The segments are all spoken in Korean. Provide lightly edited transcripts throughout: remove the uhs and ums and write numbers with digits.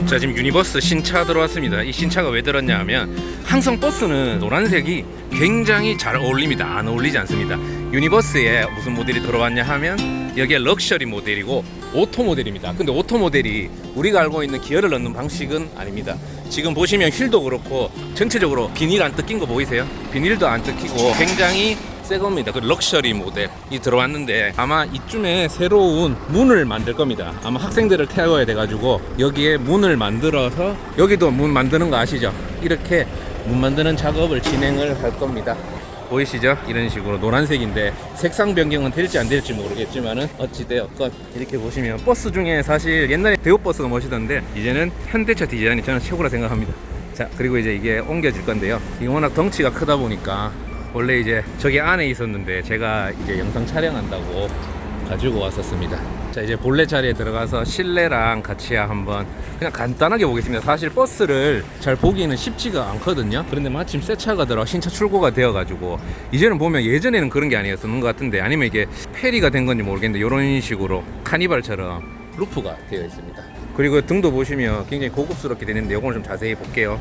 자, 지금 유니버스 신차 들어왔습니다. 이 신차가 왜 들었냐 하면 항상 버스는 노란색이 굉장히 잘 어울립니다. 안 어울리지 않습니다. 유니버스에 무슨 모델이 들어왔냐 하면 여기에 럭셔리 모델이고 오토 모델입니다. 근데 오토 모델이 우리가 알고 있는 기어를 넣는 방식은 아닙니다. 지금 보시면 휠도 그렇고 전체적으로 비닐 안 뜯긴 거 보이세요? 비닐도 안 뜯기고 굉장히 새 겁니다. 그 럭셔리 모델이 들어왔는데 아마 이쯤에 새로운 문을 만들 겁니다. 아마 학생들을 태워야 돼가지고 여기에 문을 만들어서, 여기도 문 만드는 거 아시죠? 이렇게 문 만드는 작업을 진행을 할 겁니다. 보이시죠? 이런 식으로 노란색인데 색상 변경은 될지 안 될지 모르겠지만은 어찌되었건 이렇게 보시면 버스 중에 사실 옛날에 대우버스가 멋있던데 이제는 현대차 디자인이 저는 최고라 생각합니다. 자, 그리고 이제 이게 옮겨질 건데요. 이게 워낙 덩치가 크다 보니까 원래 이제 저기 안에 있었는데 제가 이제 영상 촬영한다고 가지고 왔었습니다. 자, 이제 본래 자리에 들어가서 실내랑 같이 한번 그냥 간단하게 보겠습니다. 사실 버스를 잘 보기는 쉽지가 않거든요. 그런데 마침 새 차가 들어 신차 출고가 되어 가지고 이제는 보면, 예전에는 그런 게 아니었던 것 같은데, 아니면 이게 페리가 된 건지 모르겠는데 이런 식으로 카니발처럼 루프가 되어 있습니다. 그리고 등도 보시면 굉장히 고급스럽게 되는데 이걸 좀 자세히 볼게요.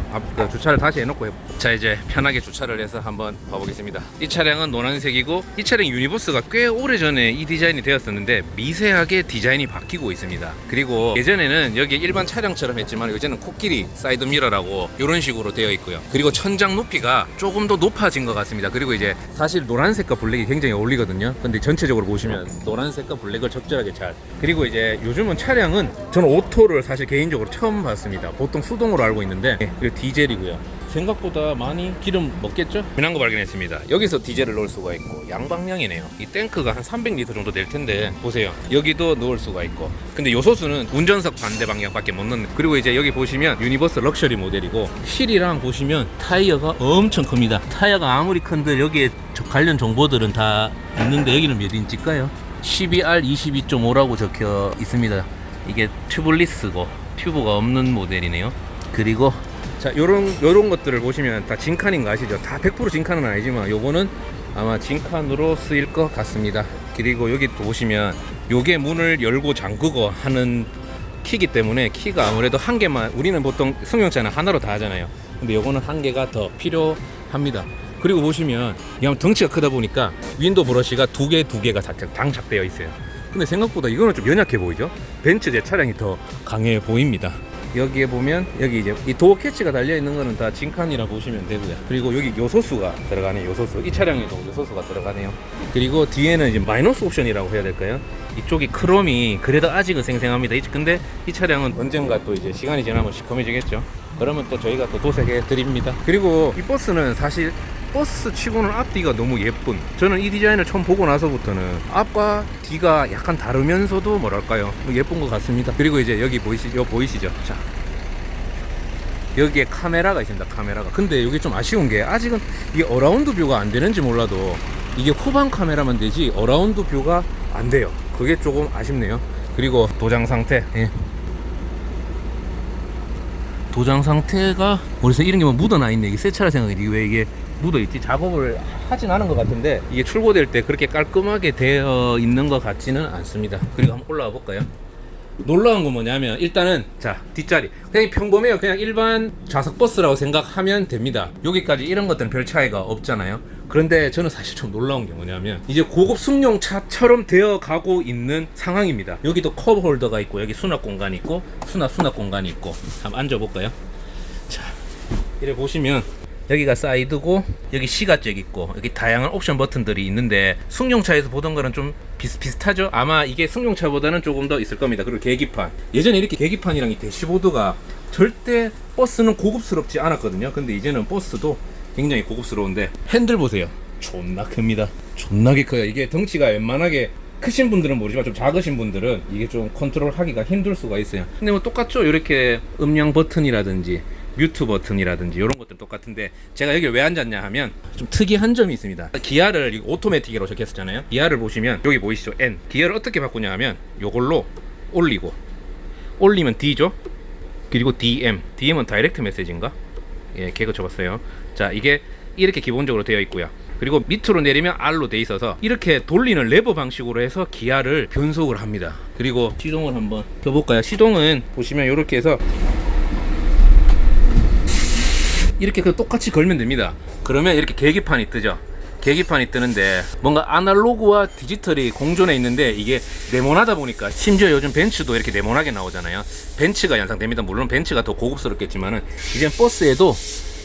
주차를 다시 해놓고 자, 이제 편하게 주차를 해서 한번 봐보겠습니다. 이 차량은 노란색이고 이 차량 유니버스가 꽤 오래전에 이 디자인이 되었었는데 미세하게 디자인이 바뀌고 있습니다. 그리고 예전에는 여기 일반 차량처럼 했지만 이제는 코끼리 사이드 미러라고 이런 식으로 되어 있고요. 그리고 천장 높이가 조금 더 높아진 것 같습니다. 그리고 이제 사실 노란색과 블랙이 굉장히 어울리거든요. 근데 전체적으로 보시면 노란색과 블랙을 적절하게 잘, 그리고 이제 요즘은 차량은 저는 오토를 사실 개인적으로 처음 봤습니다. 보통 수동으로 알고 있는데, 그리고 디젤이고요. 생각보다 많이 기름 먹겠죠? 편한 거 발견했습니다. 여기서 디젤을 넣을 수가 있고 양방향이네요. 이 탱크가 한 300리터 정도 될 텐데 보세요. 여기도 넣을 수가 있고, 근데 요소수는 운전석 반대 방향밖에 못 넣는. 그리고 이제 여기 보시면 유니버스 럭셔리 모델이고 휠이랑 보시면 타이어가 엄청 큽니다. 타이어가 아무리 큰들 여기에 관련 정보들은 다 있는데 여기는 몇 인치일까요? 12R 22.5라고 적혀 있습니다. 이게 튜블리스고 튜브가 없는 모델이네요. 그리고 자, 요런 것들을 보시면 다 진칸인 거 아시죠? 다 100% 진칸은 아니지만 요거는 아마 진칸으로 쓰일 것 같습니다. 그리고 여기 또 보시면 요게 문을 열고 잠그고 하는 키기 때문에 키가 아무래도 한 개만, 우리는 보통 승용차는 하나로 다 하잖아요. 근데 요거는 한 개가 더 필요합니다. 그리고 보시면 이 덩치가 크다 보니까 윈도우 브러쉬가 두 개가 장착되어 있어요. 근데 생각보다 이거는 좀 연약해 보이죠? 벤츠 제 차량이 더 강해 보입니다. 여기에 보면 여기 이제 이 도어 캐치가 달려 있는 거는 다 진칸이라 보시면 되고요. 그리고 여기 요소수가 들어가네요. 요소수, 이 차량에도 요소수가 들어가네요. 그리고 뒤에는 이제 마이너스 옵션이라고 해야 될까요? 이쪽이 크롬이 그래도 아직은 생생합니다. 근데 이 차량은 언젠가 또 이제 시간이 지나면 시커매지겠죠. 그러면 또 저희가 또 도색해 드립니다. 그리고 이 버스는 사실 버스 치고는 앞뒤가 너무 예쁜, 저는 이 디자인을 처음 보고 나서부터는 앞과 뒤가 약간 다르면서도 뭐랄까요, 예쁜 것 같습니다. 그리고 이제 여기 보이시죠? 자, 여기에 카메라가 있습니다. 카메라가. 근데 여기 좀 아쉬운 게 아직은 이게 어라운드 뷰가 안 되는지 몰라도 이게 후방 카메라만 되지 어라운드 뷰가 안 돼요. 그게 조금 아쉽네요. 그리고 도장 상태, 도장 상태가 그래서 이런 게 뭐 묻어나 있네. 이게 새 차라 생각해. 왜 이게 묻어있지? 작업을 하진 않은 것 같은데 이게 출고될 때 그렇게 깔끔하게 되어 있는 것 같지는 않습니다. 그리고 한번 올라가 볼까요? 놀라운 건 뭐냐면 일단은 자, 뒷자리 그냥 평범해요. 그냥 일반 좌석 버스라고 생각하면 됩니다. 여기까지 이런 것들은 별 차이가 없잖아요. 그런데 저는 사실 좀 놀라운 게 뭐냐면 이제 고급 승용차처럼 되어 가고 있는 상황입니다. 여기도 컵 홀더가 있고 여기 수납 공간이 있고 수납 공간이 있고. 한번 앉아볼까요? 자, 이래 보시면 여기가 사이드고 여기 시가잭 있고 여기 다양한 옵션 버튼들이 있는데 승용차에서 보던 거는 좀 비슷하죠? 아마 이게 승용차보다는 조금 더 있을 겁니다. 그리고 계기판, 예전에 이렇게 계기판이랑 이 대시보드가 절대 버스는 고급스럽지 않았거든요. 근데 이제는 버스도 굉장히 고급스러운데 핸들 보세요. 존나 큽니다. 존나게 커요. 이게 덩치가 웬만하게 크신 분들은 모르지만 좀 작으신 분들은 이게 좀 컨트롤 하기가 힘들 수가 있어요. 근데 뭐 똑같죠? 이렇게 음량 버튼이라든지 뮤트 버튼이라든지 이런 것들 똑같은데 제가 여기 왜 앉았냐 하면 좀 특이한 점이 있습니다. 기아를 오토매틱이라고 적혔었잖아요. 기아를 보시면 여기 보이시죠? N. 기아를 어떻게 바꾸냐 하면 요걸로 올리면 D죠. 그리고 DM은 다이렉트 메시지인가? 예, 개그 쳐봤어요. 자, 이게 이렇게 기본적으로 되어 있고요. 그리고 밑으로 내리면 R로 돼 있어서 이렇게 돌리는 레버 방식으로 해서 기아를 변속을 합니다. 그리고 시동을 한번 켜볼까요? 시동은 보시면 이렇게 해서 이렇게 그 똑같이 걸면 됩니다. 그러면 이렇게 계기판이 뜨죠. 계기판이 뜨는데 뭔가 아날로그와 디지털이 공존해 있는데 이게 네모나다 보니까, 심지어 요즘 벤츠도 이렇게 네모나게 나오잖아요. 벤츠가 연상됩니다. 물론 벤츠가 더 고급스럽겠지만은 이제 버스에도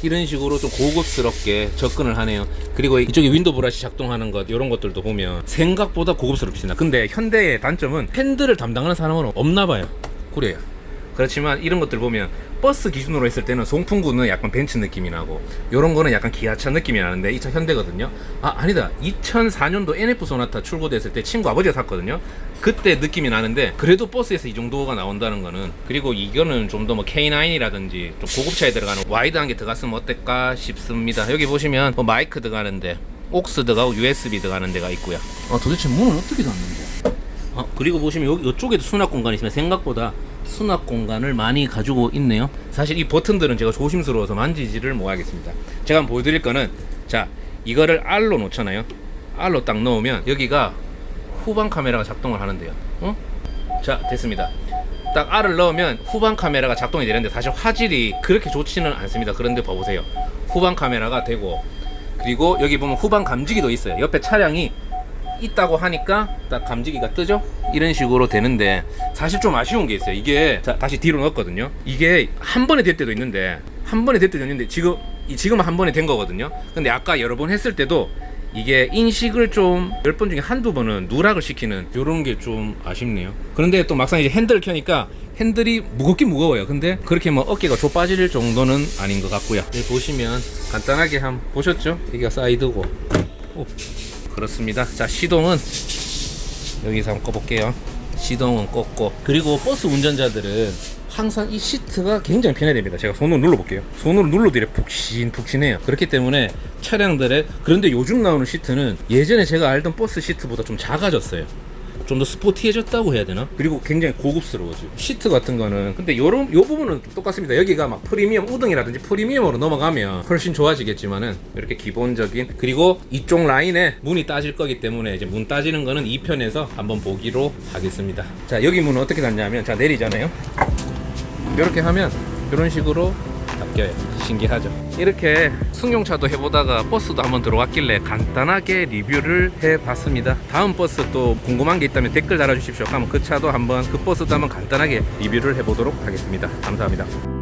이런 식으로 좀 고급스럽게 접근을 하네요. 그리고 이쪽에 윈도우 브러쉬 작동하는 것, 이런 것들도 보면 생각보다 고급스럽습니다. 근데 현대의 단점은 핸들을 담당하는 사람은 없나 봐요. 그래요. 그렇지만 이런 것들 보면 버스 기준으로 했을 때는 송풍구는 약간 벤츠 느낌이 나고, 요런 거는 약간 기아차 느낌이 나는데 이 차 현대거든요. 아니다, 2004년도 NF 소나타 출고됐을 때 친구 아버지가 샀거든요. 그때 느낌이 나는데 그래도 버스에서 이 정도가 나온다는 거는, 그리고 이거는 좀 더 뭐 K9이라든지 좀 고급차에 들어가는 와이드한 게 들어갔으면 어떨까 싶습니다. 여기 보시면 뭐 마이크 들어가는데, 옥스 들어가고 USB 들어가는 데가 있고요. 도대체 문은 어떻게 닫는데? 그리고 보시면 여기 이쪽에도 수납 공간이 있으면 생각보다 수납 공간을 많이 가지고 있네요. 사실 이 버튼들은 제가 조심스러워서 만지지를 못하겠습니다. 제가 한번 보여드릴 거는, 자, 이거를 R로 놓잖아요. R로 딱 넣으면 여기가 후방 카메라가 작동을 하는데요. 자, 됐습니다. 딱 R을 넣으면 후방 카메라가 작동이 되는데 사실 화질이 그렇게 좋지는 않습니다. 그런데 봐보세요. 후방 카메라가 되고, 그리고 여기 보면 후방 감지기도 있어요. 옆에 차량이 있다고 하니까 딱 감지기가 뜨죠. 이런 식으로 되는데, 사실 좀 아쉬운 게 있어요. 이게, 자, 다시 뒤로 넣었거든요. 이게 한 번에 될 때도 있는데, 지금은 한 번에 된 거거든요. 근데 아까 여러 번 했을 때도 이게 인식을 좀 10번 중에 한두 번은 누락을 시키는, 요런 게 좀 아쉽네요. 그런데 또 막상 이제 핸들을 켜니까 핸들이 무겁긴 무거워요. 근데 그렇게 뭐 어깨가 좁 빠질 정도는 아닌 것 같고요. 여기 보시면 간단하게 한번 보셨죠? 여기가 사이드고. 그렇습니다. 자, 시동은 여기서 한번 꺼볼게요. 시동은 껐고, 그리고 버스 운전자들은 항상 이 시트가 굉장히 편해야 됩니다. 제가 손으로 눌러볼게요. 손으로 눌러도 이렇게 푹신푹신해요. 그렇기 때문에 차량들의, 그런데 요즘 나오는 시트는 예전에 제가 알던 버스 시트보다 좀 작아졌어요. 좀 더 스포티해졌다고 해야 되나? 그리고 굉장히 고급스러워지고, 시트 같은 거는, 근데 요 부분은 똑같습니다. 여기가 막 프리미엄 우등이라든지 프리미엄으로 넘어가면 훨씬 좋아지겠지만은, 이렇게 기본적인, 그리고 이쪽 라인에 문이 따질 거기 때문에 이제 문 따지는 거는 2편에서 한번 보기로 하겠습니다. 자, 여기 문은 어떻게 닫냐면, 자, 내리잖아요. 이렇게 하면 이런 식으로 닫혀요. 신기하죠? 이렇게 승용차도 해보다가 버스도 한번 들어왔길래 간단하게 리뷰를 해봤습니다. 다음 버스 또 궁금한 게 있다면 댓글 달아주십시오. 그럼 그 차도 한번, 그 버스도 한번 간단하게 리뷰를 해보도록 하겠습니다. 감사합니다.